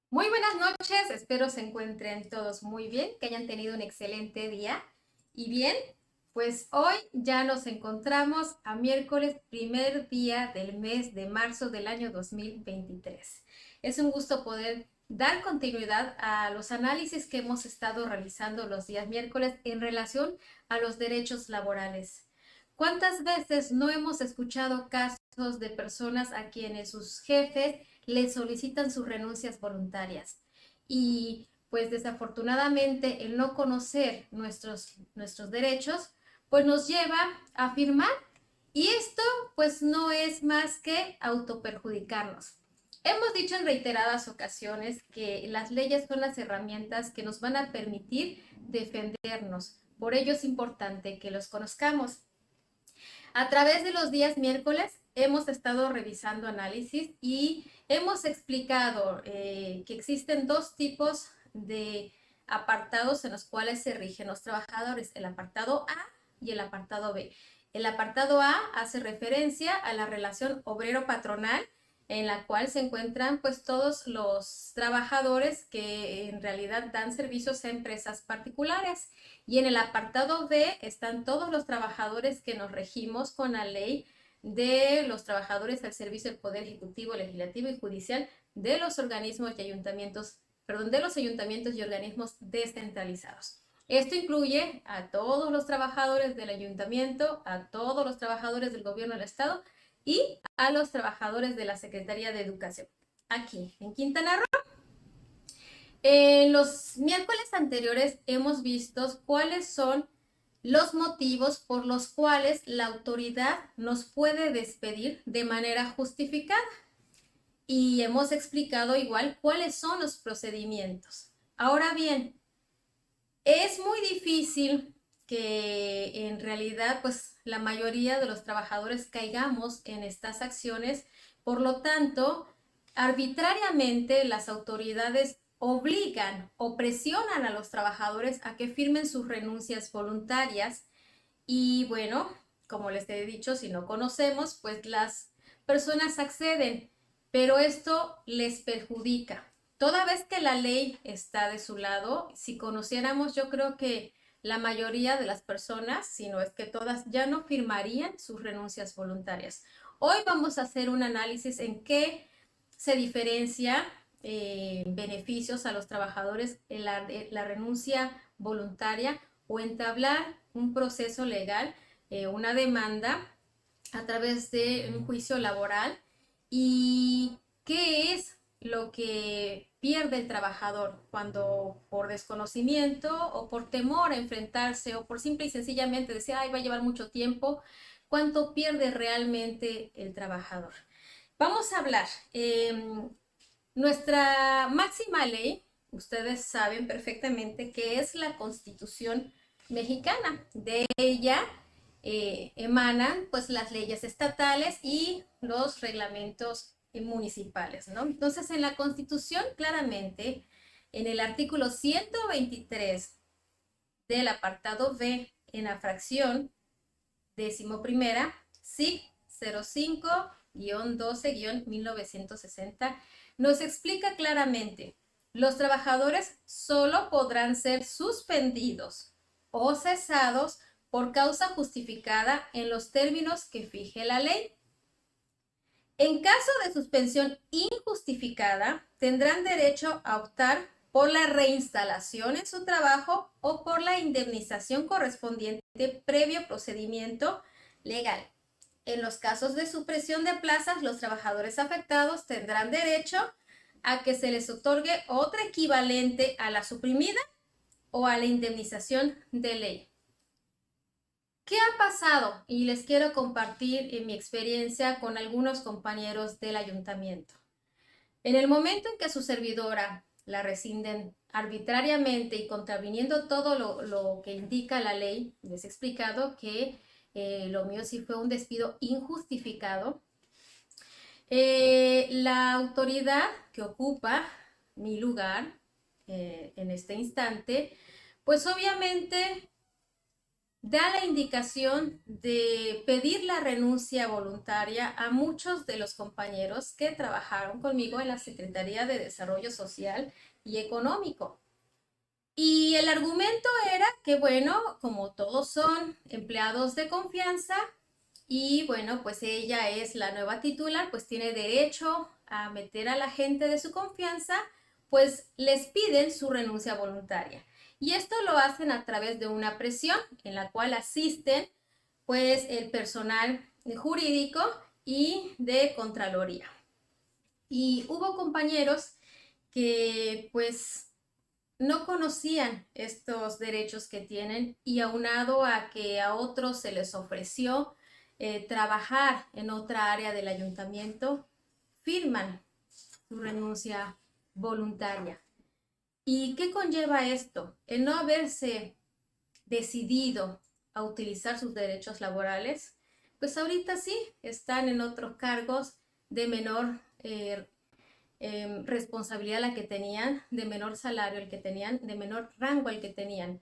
Muy buenas noches, espero se encuentren todos muy bien, que hayan tenido un excelente día. Y bien, pues hoy ya nos encontramos a miércoles, primer día del mes de marzo del año 2023. Es un gusto poder dar continuidad a los análisis que hemos estado realizando los días miércoles en relación a los derechos laborales. ¿Cuántas veces no hemos escuchado casos de personas a quienes sus jefes les solicitan sus renuncias voluntarias? Y pues desafortunadamente el no conocer nuestros derechos pues nos lleva a firmar, y esto pues no es más que autoperjudicarnos. Hemos dicho en reiteradas ocasiones que las leyes son las herramientas que nos van a permitir defendernos. Por ello es importante que los conozcamos. A través de los días miércoles hemos estado revisando análisis y hemos explicado que existen dos tipos de apartados en los cuales se rigen los trabajadores, el apartado A y el apartado B. El apartado A hace referencia a la relación obrero-patronal, en la cual se encuentran pues todos los trabajadores que en realidad dan servicios a empresas particulares. Y en el apartado B están todos los trabajadores que nos regimos con la ley de los trabajadores al servicio del Poder Ejecutivo, Legislativo y Judicial de los organismos y ayuntamientos, de los ayuntamientos y organismos descentralizados. Esto incluye a todos los trabajadores del ayuntamiento, a todos los trabajadores del gobierno del estado y a los trabajadores de la Secretaría de Educación. Aquí, en Quintana Roo. En los miércoles anteriores hemos visto cuáles son los motivos por los cuales la autoridad nos puede despedir de manera justificada. Y hemos explicado igual cuáles son los procedimientos. Ahora bien, es muy difícil que en realidad pues la mayoría de los trabajadores caigamos en estas acciones. Por lo tanto, arbitrariamente las autoridades obligan o presionan a los trabajadores a que firmen sus renuncias voluntarias. Y bueno, como les he dicho, si no conocemos, pues las personas acceden, pero esto les perjudica. Toda vez que la ley está de su lado, si conociéramos, yo creo que la mayoría de las personas, si no es que todas, ya no firmarían sus renuncias voluntarias. Hoy vamos a hacer un análisis en qué se diferencia beneficios a los trabajadores en la renuncia voluntaria o entablar un proceso legal, una demanda a través de un juicio laboral, y qué es lo que pierde el trabajador cuando por desconocimiento o por temor a enfrentarse o por simple y sencillamente decir, ay, va a llevar mucho tiempo, cuánto pierde realmente el trabajador. Vamos a hablar. Nuestra máxima ley, ustedes saben perfectamente que es la Constitución mexicana. De ella emanan pues las leyes estatales y los reglamentos municipales, ¿no? Entonces, en la Constitución, claramente, en el artículo 123 del apartado B, en la fracción 11ª, SIC 05-12-1960, nos explica claramente: los trabajadores solo podrán ser suspendidos o cesados por causa justificada en los términos que fije la ley. En caso de suspensión injustificada, tendrán derecho a optar por la reinstalación en su trabajo o por la indemnización correspondiente previo procedimiento legal. En los casos de supresión de plazas, los trabajadores afectados tendrán derecho a que se les otorgue otra equivalente a la suprimida o a la indemnización de ley. ¿Qué ha pasado? Y les quiero compartir mi experiencia con algunos compañeros del ayuntamiento. En el momento en que su servidora la rescinden arbitrariamente y contraviniendo todo lo que indica la ley, les he explicado que lo mío sí fue un despido injustificado. La autoridad que ocupa mi lugar en este instante, pues obviamente da la indicación de pedir la renuncia voluntaria a muchos de los compañeros que trabajaron conmigo en la Secretaría de Desarrollo Social y Económico. Y el argumento era que, bueno, como todos son empleados de confianza y, bueno, pues ella es la nueva titular, pues tiene derecho a meter a la gente de su confianza, pues les piden su renuncia voluntaria. Y esto lo hacen a través de una presión en la cual asisten, pues, el personal jurídico y de Contraloría. Y hubo compañeros que, pues, no conocían estos derechos que tienen y aunado a que a otros se les ofreció trabajar en otra área del ayuntamiento, firman su renuncia voluntaria. ¿Y qué conlleva esto? El no haberse decidido a utilizar sus derechos laborales, pues ahorita sí están en otros cargos de menor responsabilidad la que tenían, de menor salario el que tenían, de menor rango el que tenían.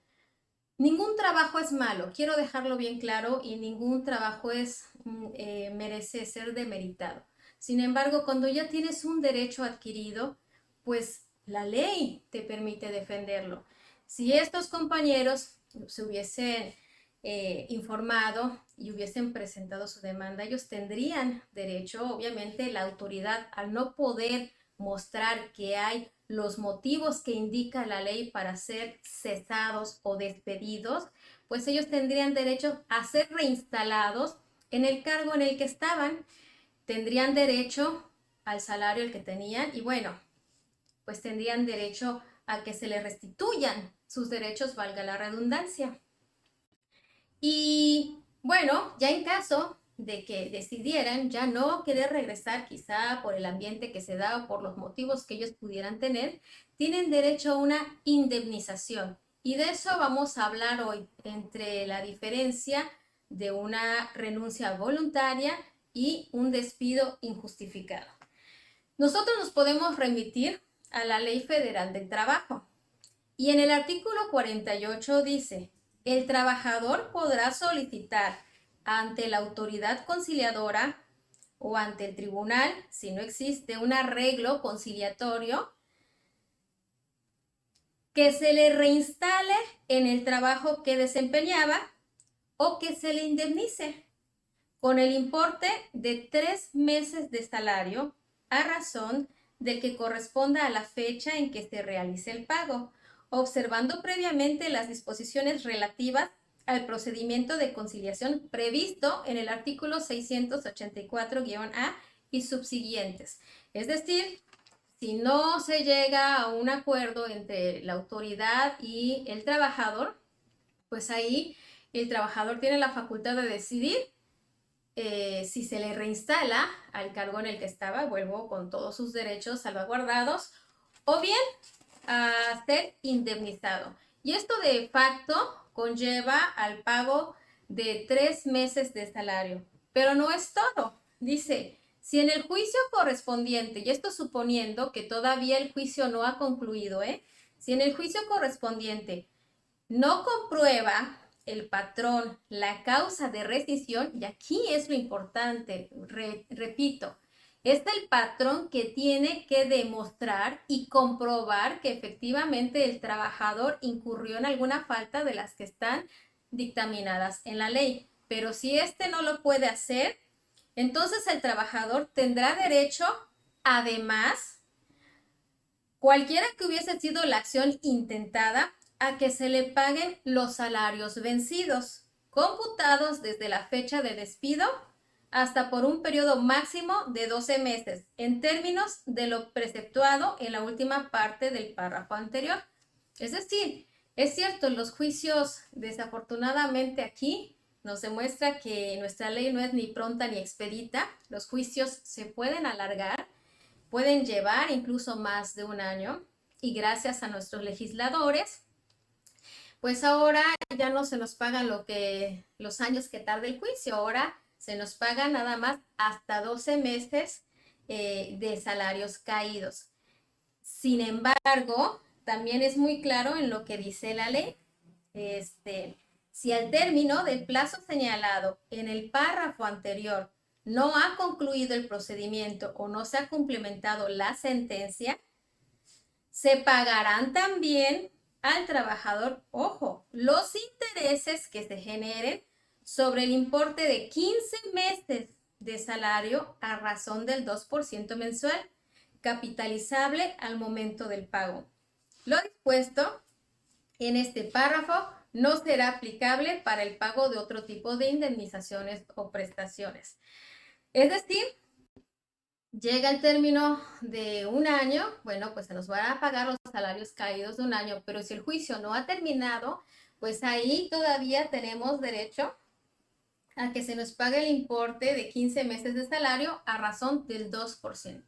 Ningún trabajo es malo, quiero dejarlo bien claro, y ningún trabajo merece ser demeritado. Sin embargo, cuando ya tienes un derecho adquirido, pues la ley te permite defenderlo. Si estos compañeros se hubiesen informado y hubiesen presentado su demanda, ellos tendrían derecho. Obviamente la autoridad, al no poder mostrar que hay los motivos que indica la ley para ser cesados o despedidos, pues ellos tendrían derecho a ser reinstalados en el cargo en el que estaban, tendrían derecho al salario el que tenían y, bueno, pues tendrían derecho a que se les restituyan sus derechos, valga la redundancia. Y bueno, ya en caso de que decidieran ya no querer regresar, quizá por el ambiente que se da o por los motivos que ellos pudieran tener, tienen derecho a una indemnización. Y de eso vamos a hablar hoy, entre la diferencia de una renuncia voluntaria y un despido injustificado. Nosotros nos podemos remitir a la Ley Federal del Trabajo. Y en el artículo 48 dice: el trabajador podrá solicitar ante la autoridad conciliadora o ante el tribunal, si no existe un arreglo conciliatorio, que se le reinstale en el trabajo que desempeñaba o que se le indemnice con el importe de 3 meses de salario a razón del que corresponda a la fecha en que se realice el pago, observando previamente las disposiciones relativas al procedimiento de conciliación previsto en el artículo 684-A y subsiguientes. Es decir, si no se llega a un acuerdo entre la autoridad y el trabajador, pues ahí el trabajador tiene la facultad de decidir si se le reinstala al cargo en el que estaba, vuelvo, con todos sus derechos salvaguardados, o bien a ser indemnizado. Y esto de facto conlleva al pago de 3 meses de salario. Pero no es todo. Dice, si en el juicio correspondiente, y esto suponiendo que todavía el juicio no ha concluido, si en el juicio correspondiente no comprueba el patrón la causa de rescisión, y aquí es lo importante, repito, es el patrón que tiene que demostrar y comprobar que efectivamente el trabajador incurrió en alguna falta de las que están dictaminadas en la ley. Pero si este no lo puede hacer, entonces el trabajador tendrá derecho, además, cualquiera que hubiese sido la acción intentada, a que se le paguen los salarios vencidos, computados desde la fecha de despido hasta por un periodo máximo de 12 meses, en términos de lo preceptuado en la última parte del párrafo anterior. Es decir, es cierto, los juicios, desafortunadamente aquí, nos demuestra que nuestra ley no es ni pronta ni expedita. Los juicios se pueden alargar, pueden llevar incluso más de un año, y gracias a nuestros legisladores, pues ahora ya no se nos pagan los años que tarde el juicio, ahora se nos paga nada más hasta 12 meses de salarios caídos. Sin embargo, también es muy claro en lo que dice la ley. Si al término del plazo señalado en el párrafo anterior no ha concluido el procedimiento o no se ha cumplimentado la sentencia, se pagarán también al trabajador, ojo, los intereses que se generen sobre el importe de 15 meses de salario a razón del 2% mensual, capitalizable al momento del pago. Lo dispuesto en este párrafo no será aplicable para el pago de otro tipo de indemnizaciones o prestaciones. Es decir, llega el término de un año, bueno, pues se nos van a pagar los salarios caídos de un año, pero si el juicio no ha terminado, pues ahí todavía tenemos derecho a que se nos pague el importe de 15 meses de salario a razón del 2%.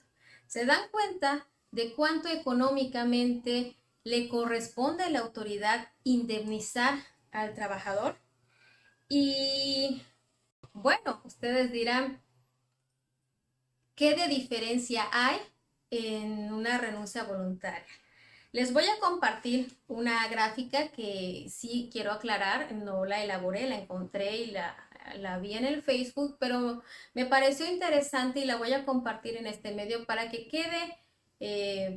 ¿Se dan cuenta de cuánto económicamente le corresponde a la autoridad indemnizar al trabajador? Y bueno, ustedes dirán, ¿qué de diferencia hay en una renuncia voluntaria? Les voy a compartir una gráfica que sí quiero aclarar, no la elaboré, la encontré y la vi en el Facebook, pero me pareció interesante y la voy a compartir en este medio para que quede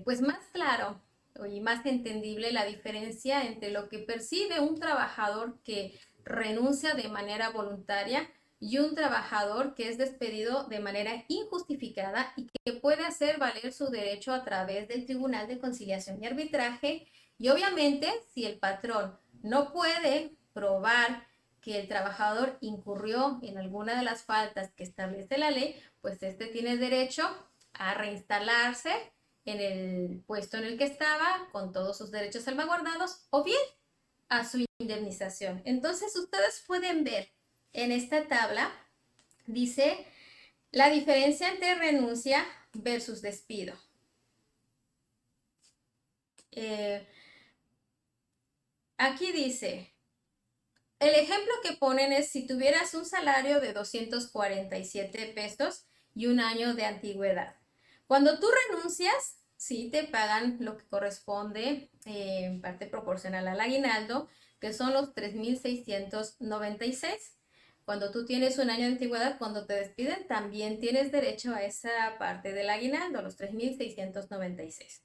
pues más claro y más entendible la diferencia entre lo que percibe un trabajador que renuncia de manera voluntaria y un trabajador que es despedido de manera injustificada y que puede hacer valer su derecho a través del Tribunal de Conciliación y Arbitraje. Y obviamente, si el patrón no puede probar que el trabajador incurrió en alguna de las faltas que establece la ley, pues este tiene derecho a reinstalarse en el puesto en el que estaba con todos sus derechos salvaguardados o bien a su indemnización. Entonces, ustedes pueden ver en esta tabla, dice la diferencia entre renuncia versus despido. Aquí dice, el ejemplo que ponen es si tuvieras un salario de 247 pesos y un año de antigüedad. Cuando tú renuncias, sí te pagan lo que corresponde en parte proporcional al aguinaldo, que son los 3,696. Cuando tú tienes un año de antigüedad, cuando te despiden, también tienes derecho a esa parte del aguinaldo, los 3,696.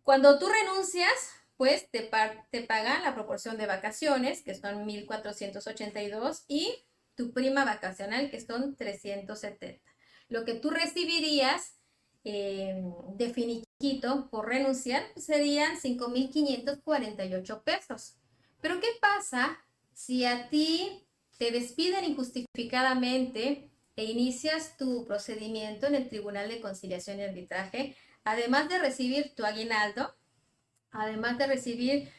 Cuando tú renuncias, pues te pagan la proporción de vacaciones, que son 1,482, y tu prima vacacional, que son 370. Lo que tú recibirías de finiquito por renunciar serían 5,548 pesos. Pero ¿qué pasa si a ti te despiden injustificadamente e inicias tu procedimiento en el Tribunal de Conciliación y Arbitraje, además de recibir tu aguinaldo, además de recibir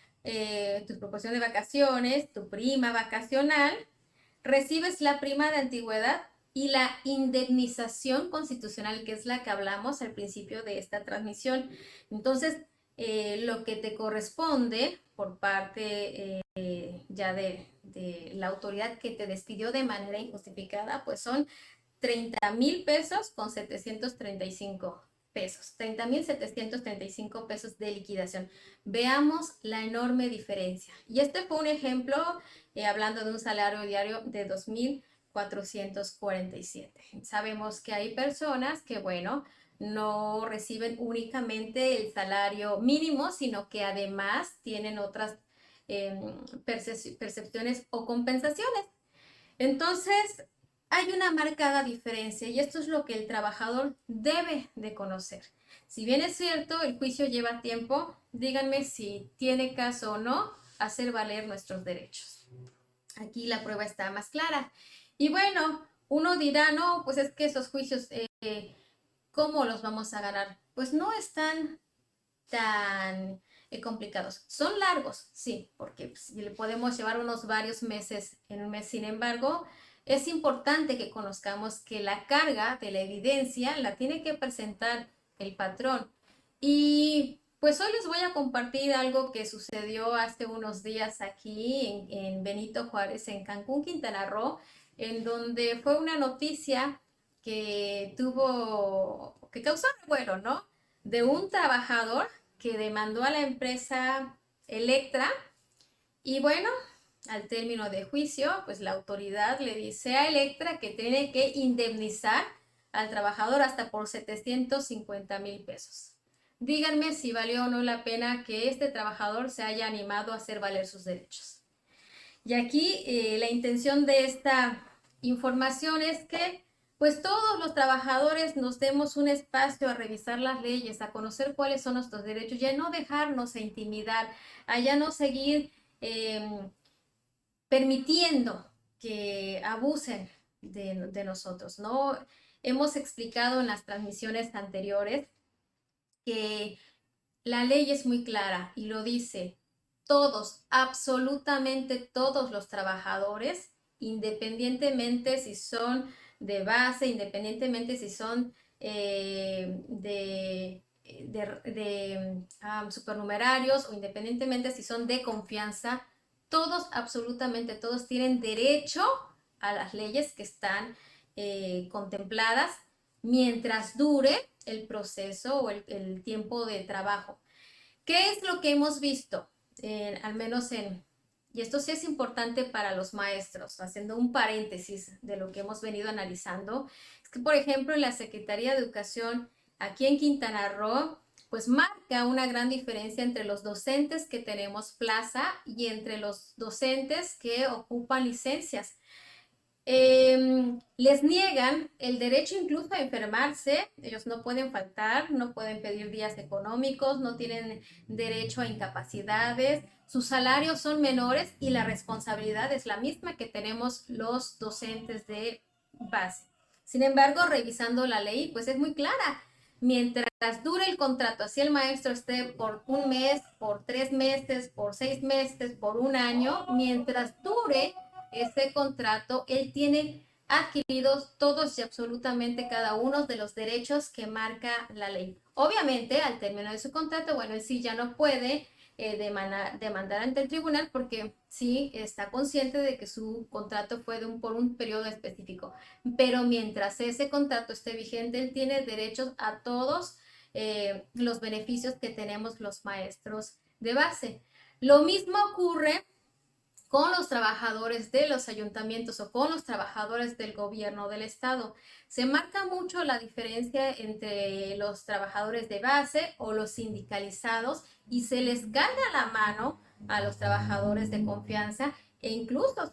tu proporción de vacaciones, tu prima vacacional, recibes la prima de antigüedad y la indemnización constitucional, que es la que hablamos al principio de esta transmisión? Entonces, lo que te corresponde por parte ya de la autoridad que te despidió de manera injustificada, pues son 30,000 pesos con 735 pesos, 30,735 pesos de liquidación. Veamos la enorme diferencia. Y este fue un ejemplo hablando de un salario diario de 2,447. Sabemos que hay personas que, bueno, no reciben únicamente el salario mínimo, sino que además tienen otras percepciones o compensaciones. Entonces, hay una marcada diferencia y esto es lo que el trabajador debe de conocer. Si bien es cierto, el juicio lleva tiempo, díganme si tiene caso o no hacer valer nuestros derechos. Aquí la prueba está más clara. Y bueno, uno dirá, no, pues es que esos juicios, ¿cómo los vamos a ganar? Pues no están tan complicados. Son largos, sí, porque pues, le podemos llevar unos varios meses en un mes. Sin embargo, es importante que conozcamos que la carga de la evidencia la tiene que presentar el patrón. Y pues hoy les voy a compartir algo que sucedió hace unos días aquí en Benito Juárez, en Cancún, Quintana Roo, en donde fue una noticia que que causó revuelo, ¿no? De un trabajador que demandó a la empresa Electra y bueno, al término de juicio, pues la autoridad le dice a Electra que tiene que indemnizar al trabajador hasta por 750,000 pesos. Díganme si valió o no la pena que este trabajador se haya animado a hacer valer sus derechos. Y aquí la intención de esta información es que pues todos los trabajadores nos demos un espacio a revisar las leyes, a conocer cuáles son nuestros derechos, ya no dejarnos intimidar, a ya no seguir permitiendo que abusen de nosotros, ¿no? Hemos explicado en las transmisiones anteriores que la ley es muy clara y lo dice, todos, absolutamente todos los trabajadores, independientemente si son de base, independientemente si son supernumerarios o independientemente si son de confianza, todos, absolutamente todos tienen derecho a las leyes que están contempladas mientras dure el proceso o el tiempo de trabajo. ¿Qué es lo que hemos visto? Al menos y esto sí es importante para los maestros, haciendo un paréntesis de lo que hemos venido analizando, es que, por ejemplo, en la Secretaría de Educación, aquí en Quintana Roo, pues marca una gran diferencia entre los docentes que tenemos plaza y entre los docentes que ocupan licencias. Les niegan el derecho incluso a enfermarse, ellos no pueden faltar, no pueden pedir días económicos, no tienen derecho a incapacidades, sus salarios son menores y la responsabilidad es la misma que tenemos los docentes de base. Sin embargo, revisando la ley, pues es muy clara. Mientras dure el contrato, así el maestro esté por un mes, por 3 meses, por 6 meses, por un año, mientras dure ese contrato, él tiene adquiridos todos y absolutamente cada uno de los derechos que marca la ley. Obviamente, al término de su contrato, bueno, él sí ya no puede demandar ante el tribunal porque sí está consciente de que su contrato fue por un periodo específico. Pero mientras ese contrato esté vigente, él tiene derechos a todos los beneficios que tenemos los maestros de base. Lo mismo ocurre con los trabajadores de los ayuntamientos o con los trabajadores del gobierno del estado. Se marca mucho la diferencia entre los trabajadores de base o los sindicalizados y se les carga la mano a los trabajadores de confianza e incluso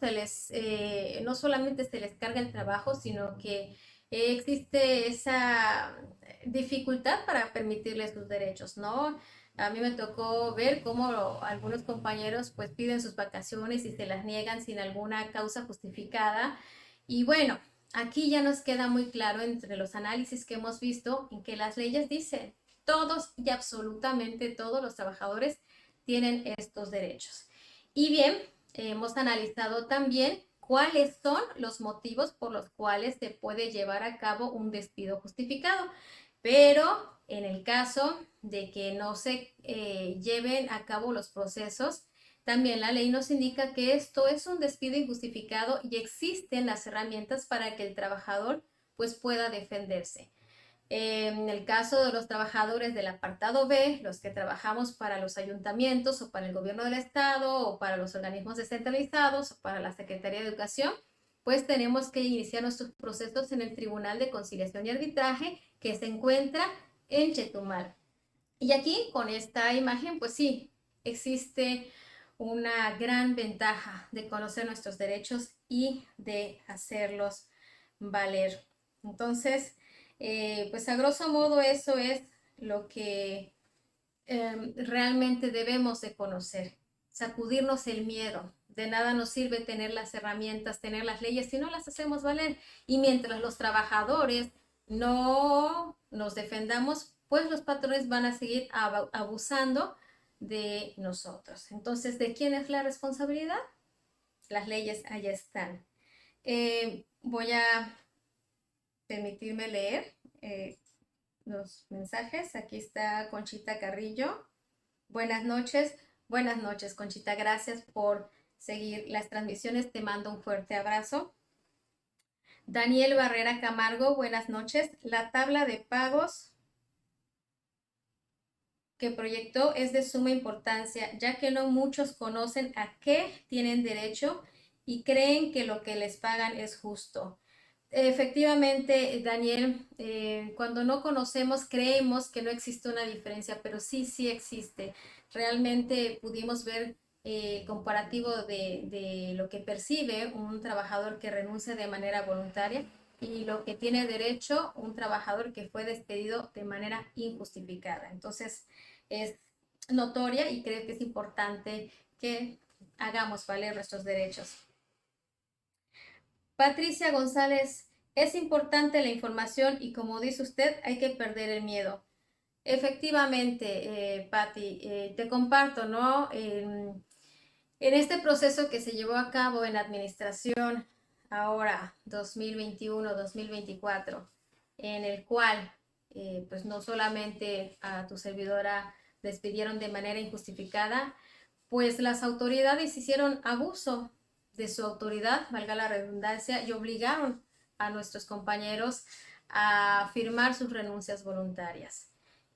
no solamente se les carga el trabajo, sino que existe esa dificultad para permitirles sus derechos, ¿no? A mí me tocó ver cómo algunos compañeros pues piden sus vacaciones y se las niegan sin alguna causa justificada. Y bueno, aquí ya nos queda muy claro entre los análisis que hemos visto en que las leyes dicen todos y absolutamente todos los trabajadores tienen estos derechos. Y bien, hemos analizado también cuáles son los motivos por los cuales se puede llevar a cabo un despido justificado. Pero en el caso de que no se lleven a cabo los procesos, también la ley nos indica que esto es un despido injustificado y existen las herramientas para que el trabajador pues pueda defenderse. En el caso de los trabajadores del apartado B, los que trabajamos para los ayuntamientos o para el gobierno del estado o para los organismos descentralizados o para la Secretaría de Educación, pues tenemos que iniciar nuestros procesos en el Tribunal de Conciliación y Arbitraje que se encuentra en Chetumal. Y aquí con esta imagen, pues sí, existe una gran ventaja de conocer nuestros derechos y de hacerlos valer. Entonces, pues a grosso modo eso es lo que realmente debemos de conocer, sacudirnos el miedo. De nada nos sirve tener las herramientas, tener las leyes si no las hacemos valer. Y mientras los trabajadores no nos defendamos, pues los patrones van a seguir abusando de nosotros. Entonces, ¿de quién es la responsabilidad? Las leyes allá están. Voy a permitirme leer los mensajes. Aquí está Conchita Carrillo. Buenas noches, Conchita. Gracias por seguir las transmisiones. Te mando un fuerte abrazo. Daniel Barrera Camargo, buenas noches. La tabla de pagos que proyectó es de suma importancia, ya que no muchos conocen a qué tienen derecho y creen que lo que les pagan es justo. Efectivamente, Daniel, cuando no conocemos, creemos que no existe una diferencia, pero sí, sí existe. Realmente pudimos ver comparativo de lo que percibe un trabajador que renuncia de manera voluntaria y lo que tiene derecho un trabajador que fue despedido de manera injustificada. Entonces, es notoria y creo que es importante que hagamos valer nuestros derechos. Patricia González, es importante la información y como dice usted, hay que perder el miedo. Efectivamente, Patti, te comparto, ¿no? En este proceso que se llevó a cabo en la administración ahora 2021-2024, en el cual pues no solamente a tu servidora despidieron de manera injustificada, pues las autoridades hicieron abuso de su autoridad, valga la redundancia, y obligaron a nuestros compañeros a firmar sus renuncias voluntarias.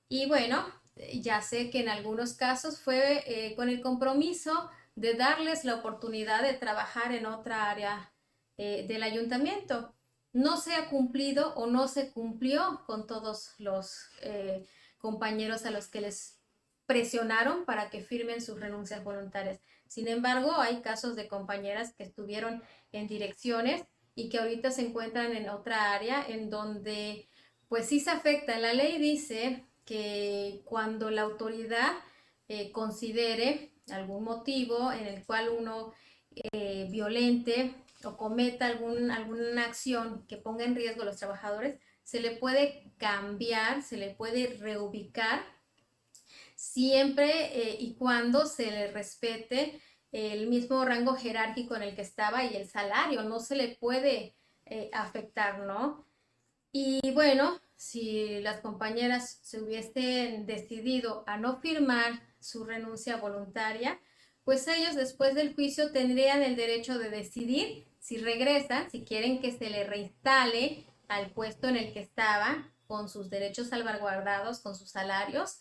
Y bueno, ya sé que en algunos casos fue con el compromiso de darles la oportunidad de trabajar en otra área del ayuntamiento. No se ha cumplido o no se cumplió con todos los compañeros a los que les presionaron para que firmen sus renuncias voluntarias. Sin embargo, hay casos de compañeras que estuvieron en direcciones y que ahorita se encuentran en otra área en donde pues sí se afecta. La ley dice que cuando la autoridad considere algún motivo en el cual uno violente o cometa alguna acción que ponga en riesgo a los trabajadores, se le puede cambiar, se le puede reubicar siempre y cuando se le respete el mismo rango jerárquico en el que estaba y el salario, no se le puede afectar, ¿no? Y bueno, si las compañeras se hubiesen decidido a no firmar su renuncia voluntaria, pues ellos después del juicio tendrían el derecho de decidir si regresan, si quieren que se le reinstale al puesto en el que estaba, con sus derechos salvaguardados, con sus salarios,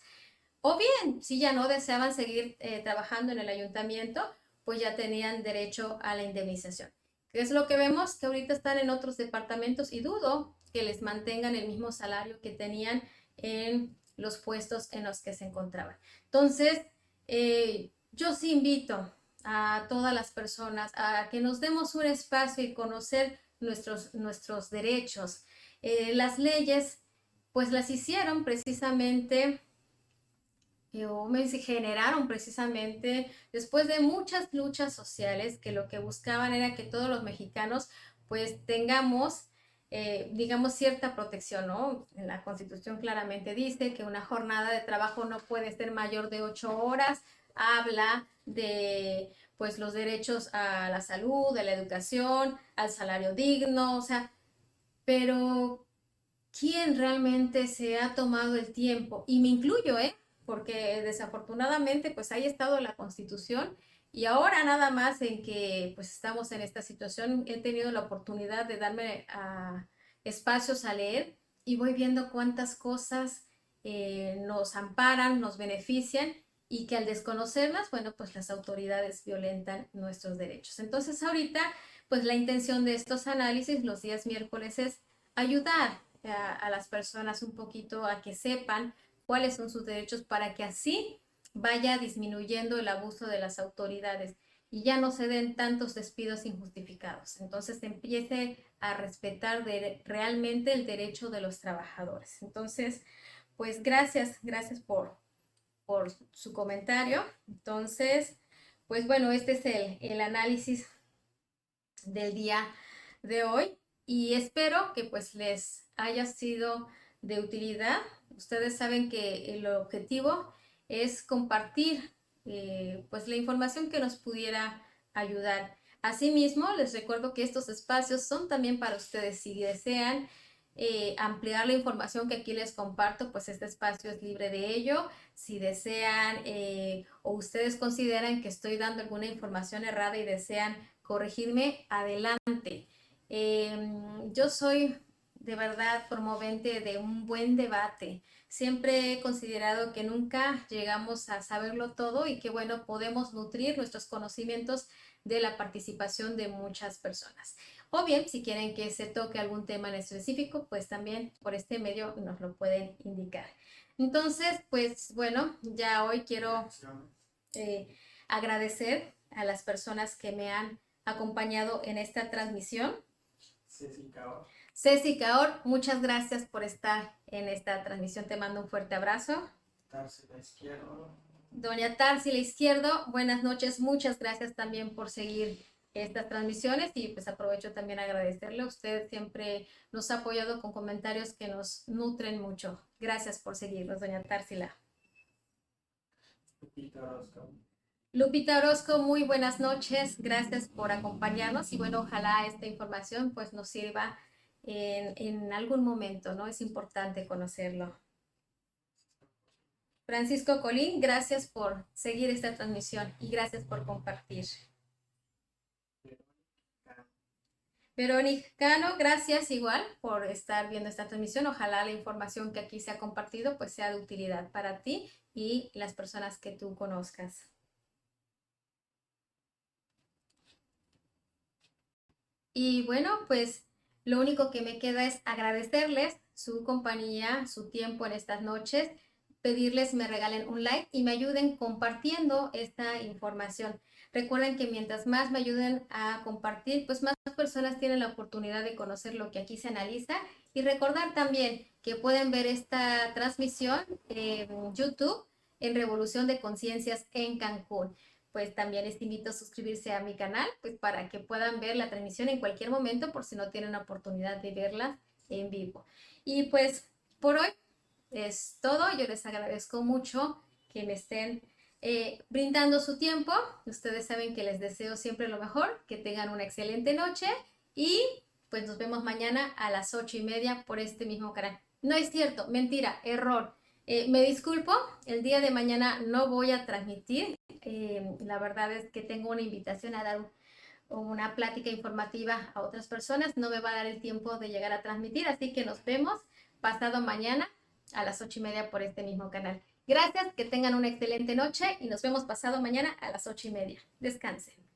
o bien, si ya no deseaban seguir trabajando en el ayuntamiento, pues ya tenían derecho a la indemnización. ¿Qué es lo que vemos? Que ahorita están en otros departamentos y dudo que les mantengan el mismo salario que tenían en los puestos en los que se encontraban. Entonces, yo sí invito a todas las personas a que nos demos un espacio y conocer nuestros derechos. Las leyes, pues las hicieron precisamente se generaron precisamente después de muchas luchas sociales que lo que buscaban era que todos los mexicanos pues tengamos, digamos, cierta protección, ¿no? En la Constitución claramente dice que una jornada de trabajo no puede ser mayor de 8 horas, habla de pues los derechos a la salud, a la educación, al salario digno, o sea, pero quién realmente se ha tomado el tiempo, y me incluyo, porque desafortunadamente pues ahí ha estado la Constitución y ahora nada más en que pues estamos en esta situación, he tenido la oportunidad de darme espacios a leer y voy viendo cuántas cosas nos amparan, nos benefician y que al desconocerlas, bueno, pues las autoridades violentan nuestros derechos. Entonces ahorita pues la intención de estos análisis los días miércoles es ayudar a las personas un poquito a que sepan cuáles son sus derechos para que así vaya disminuyendo el abuso de las autoridades y ya no se den tantos despidos injustificados. Entonces se empiece a respetar realmente el derecho de los trabajadores. Entonces, pues gracias por su comentario. Entonces, pues bueno, este es el análisis del día de hoy y espero que pues les haya sido de utilidad. Ustedes saben que el objetivo es compartir pues la información que nos pudiera ayudar. Asimismo, les recuerdo que estos espacios son también para ustedes. Si desean ampliar la información que aquí les comparto, pues este espacio es libre de ello. Si desean o ustedes consideran que estoy dando alguna información errada y desean corregirme, adelante. Yo soy de verdad promovente de un buen debate. Siempre he considerado que nunca llegamos a saberlo todo y que bueno, podemos nutrir nuestros conocimientos de la participación de muchas personas. O bien, si quieren que se toque algún tema en específico, pues también por este medio nos lo pueden indicar. Entonces, pues bueno, ya hoy quiero agradecer a las personas que me han acompañado en esta transmisión. Ceci Caor, muchas gracias por estar en esta transmisión. Te mando un fuerte abrazo. Tarsila Izquierdo. Doña Tarsila Izquierdo, buenas noches. Muchas gracias también por seguir estas transmisiones y pues aprovecho también a agradecerle. Usted siempre nos ha apoyado con comentarios que nos nutren mucho. Gracias por seguirnos, doña Tarsila. Lupita Orozco. Lupita Orozco, muy buenas noches. Gracias por acompañarnos y bueno, ojalá esta información pues nos sirva en algún momento, ¿no? Es importante conocerlo. Francisco Colín, gracias por seguir esta transmisión y gracias por compartir. Verónica Cano, gracias igual por estar viendo esta transmisión. Ojalá la información que aquí se ha compartido pues sea de utilidad para ti y las personas que tú conozcas. Y bueno, pues lo único que me queda es agradecerles su compañía, su tiempo en estas noches, pedirles me regalen un like y me ayuden compartiendo esta información. Recuerden que mientras más me ayuden a compartir, pues más personas tienen la oportunidad de conocer lo que aquí se analiza y recordar también que pueden ver esta transmisión en YouTube en Revolución de Conciencias en Cancún. Pues también les invito a suscribirse a mi canal, pues para que puedan ver la transmisión en cualquier momento por si no tienen la oportunidad de verla en vivo. Y pues por hoy es todo. Yo les agradezco mucho que me estén brindando su tiempo. Ustedes saben que les deseo siempre lo mejor, que tengan una excelente noche y pues nos vemos mañana a las 8:30 por este mismo canal. No es cierto, mentira, error. Me disculpo, el día de mañana no voy a transmitir. La verdad es que tengo una invitación a dar una plática informativa a otras personas. No me va a dar el tiempo de llegar a transmitir, así que nos vemos pasado mañana a las 8:30 por este mismo canal. Gracias, que tengan una excelente noche y nos vemos pasado mañana a las 8:30. Descansen.